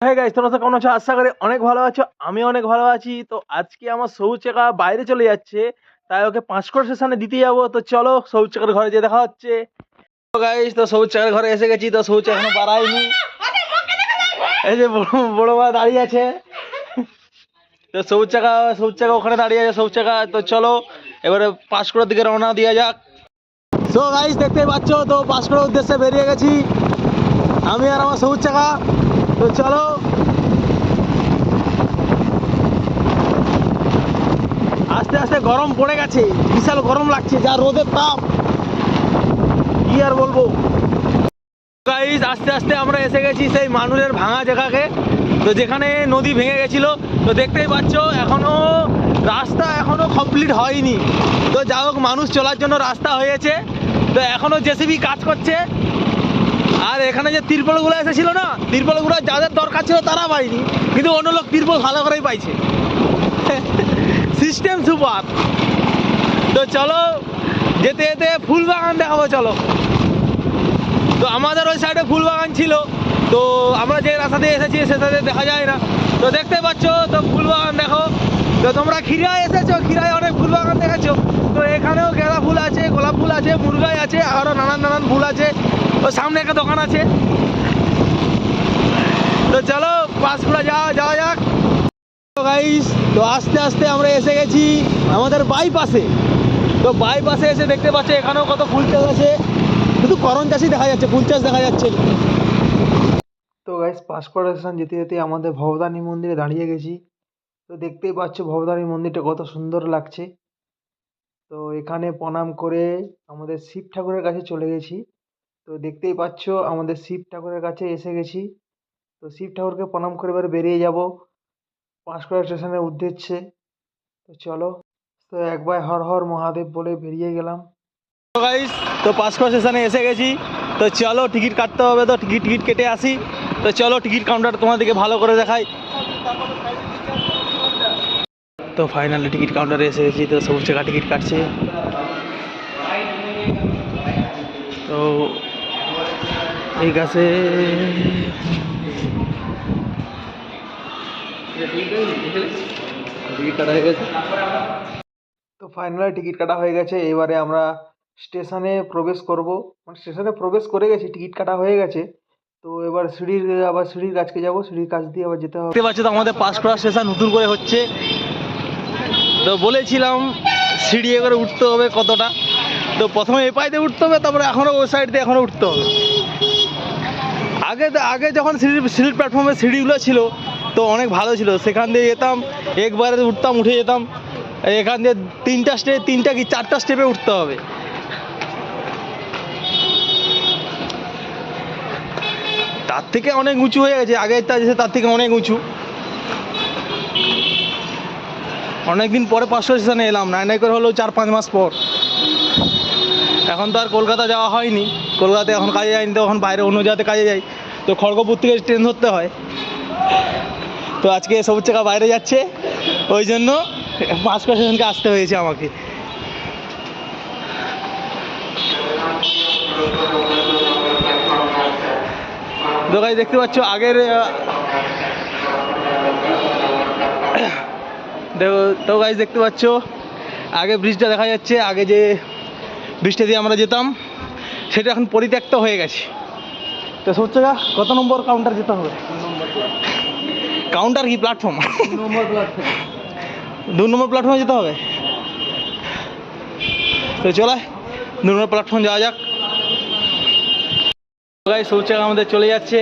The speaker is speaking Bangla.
হ্যাঁ গাইস, তোমরা তো কেমন আছো? আশা করি অনেক ভালো আছো। আমি অনেক ভালো আছি। তো আজকে আমার সবুজ চাকা বাইরে চলে যাচ্ছে, তাই ওকে 5 সেশনে দিতে যাবো। তো চলো সবুজ চাকার ঘরে যেয়ে দেখা হচ্ছে। তো গাইস, তো সবুজ চাকার ঘরে এসে গেছি। তো সবুজ চাকা এখনো বাড়ায়নি। এই যে বড় মা দাঁড়িয়ে আছে। তো সবুজ চাকা ওখানে দাঁড়িয়ে আছে সবুজ চাকা। তো চলো এবারে পাঁশকুড়ার দিকে রওনা দেওয়া যাক। তো গাইস, দেখতেই পাচ্ছ তো পাঁশকুড়ার উদ্দেশ্যে বেরিয়ে গেছি আমি আর আমার সবুজ চাকা। তো চলো আস্তে আস্তে গরম পড়ে গেছে, বিশাল গরম লাগছে, যা রোদের তাপ কি আর বলবো। গাইস, আস্তে আস্তে আমরা এসে গেছি সেই মানুষের ভাঙা জায়গাকে, তো যেখানে নদী ভেঙে গেছিল। তো দেখতেই পাচ্ছ রাস্তা এখনো কমপ্লিট হয়নি। তো যা হোক, মানুষ চলার জন্য রাস্তা হয়েছে। তো এখনো জেসিবি কাজ করছে। আর এখানে যে তিরপলগুলো এসেছিল না, তিরপলগুলো যাদের দরকার ছিল তারা পায়নি, কিন্তু অন্য লোক তিরপল ভালো করেই পাইছে। System super. তো চলো যেতে যেতে ফুল বাগান দেখাবো চলো। তো আমাদের ওই সাইডে ফুল বাগান ছিল, তো আমরা যে রাস্তা দিয়ে এসেছি সেটাতে দেখা যায় না। তো দেখতে পাচ্ছ তো ফুল বাগান দেখো। তো তোমরা খিরায় এসেছো, খিরায় অনেক ফুল বাগান দেখেছো। তো এখানেও গাঁদা ফুল আছে, গোলাপ ফুল আছে, মুরগাই আছে, আরও নানান নানান ফুল আছে। তো সামনে একটা দোকান আছে। তো চলো পাঁশকুড়া যাওয়া যাক। তো গাইস, তো আস্তে আস্তে আমরা এসে গেছি আমাদের বাইপাসে। তো বাইপাসে এসে দেখতে পাচ্ছ এখানেও কত ফুল চাষ আছে, শুধু করণ চাষই দেখা যাচ্ছে, ফুল চাষ দেখা যাচ্ছে। তো গাইস, পাঁশকুড়া স্টেশন যেতে যেতে আমাদের ভবতারিণী মন্দিরে দাঁড়িয়ে গেছি। তো দেখতেই পাচ্ছ ভবতারিণী মন্দিরটা কত সুন্দর লাগছে। তো এখানে প্রণাম করে আমাদের শিব ঠাকুরের কাছে চলে গেছি। তো দেখতেই পাচ্ছ আমাদের শিব ঠাকুরের কাছে এসে গেছি। তো শিব ঠাকুরকে প্রণাম করে এবার বেরিয়ে যাব পাঁশকুড়া স্টেশনের উদ্দেশ্যে। তো চলো, তো একবার হর হর মহাদেব বলে বেরিয়ে গেলাম। তো গাইস, তো পাঁশকুড়া স্টেশনে এসে গেছি। তো চলো টিকিট কাটতে হবে, তো টিকিট কেটে আসি। তো চলো টিকিট কাউন্টার তোমাদেরকে ভালো করে দেখাই। তো ফাইনালি টিকিট কাউন্টারে এসে গেছি। তো সবুজ চাকা টিকিট কাটছে। তো ঠিক আছে, টিকিট কাটা হয়ে গেছে। তো ফাইনালি টিকিট কাটা হয়ে গেছে। এবারে আমরা স্টেশনে প্রবেশ করব, মানে স্টেশনে প্রবেশ করে গেছি, টিকিট কাটা হয়ে গেছে। তো এবার সিঁড়ির কাছকে যাব, সিঁড়ির কাছ দিয়ে আবার যেতে হবে। দেখতে পাচ্ছ তো আমাদের পাঁশকুড়া স্টেশন নতুন করে হচ্ছে। তো বলেছিলাম সিঁড়ি করে উঠতে হবে কতটা। তো প্রথমে এ পাইতে উঠতে হবে, তারপরে এখনও ওই সাইড দিয়ে এখনও উঠতে হবে। আগে যখন সিঁড়ির প্ল্যাটফর্মে সিঁড়িগুলো ছিল তো অনেক ভালো ছিল, সেখান দিয়ে যেতাম, একবারে উঠতাম, উঠে যেতাম। এখান দিয়ে তিনটা কি 4টা স্টেপে উঠতে হবে। তার থেকে অনেক উঁচু হয়ে গেছে, আগের তার থেকে অনেক উঁচু। অনেকদিন পরে পাঁশকুড়া স্টেশনে এলাম, নাই করে হলেও 4-5 মাস পর। এখন তো আর কলকাতা যাওয়া হয়নি, কলকাতাতে এখন কাজে যায়নি, তো এখন বাইরে অন্য জায়গাতে কাজে যাই। তো খড়গপুর থেকে ট্রেন ধরতে হয়। তো আজকে সবুজ চাকা বাইরে যাচ্ছে, ওই জন্য পাঁশকুড়া স্টেশনকে আসতে হয়েছে আমাকে। তো গাইস, দেখতে পাচ্ছ আগের তো গাইস দেখতে পাচ্ছ আগে ব্রিজটা দেখা যাচ্ছে। আগে যে ব্রিজটা দিয়ে আমরা যেতাম সেটা এখন পরিত্যক্ত হয়ে গেছে। তো সবুজ চাকা কত নম্বর কাউন্টার যেতে হবে? কাউন্টার কি প্ল্যাটফর্ম? 2 নম্বর প্ল্যাটফর্মে যেতে হবে। তো চলো 2 নম্বর প্ল্যাটফর্ম যাওয়া যাক। সবুজ চাকা আমাদের চলে যাচ্ছে।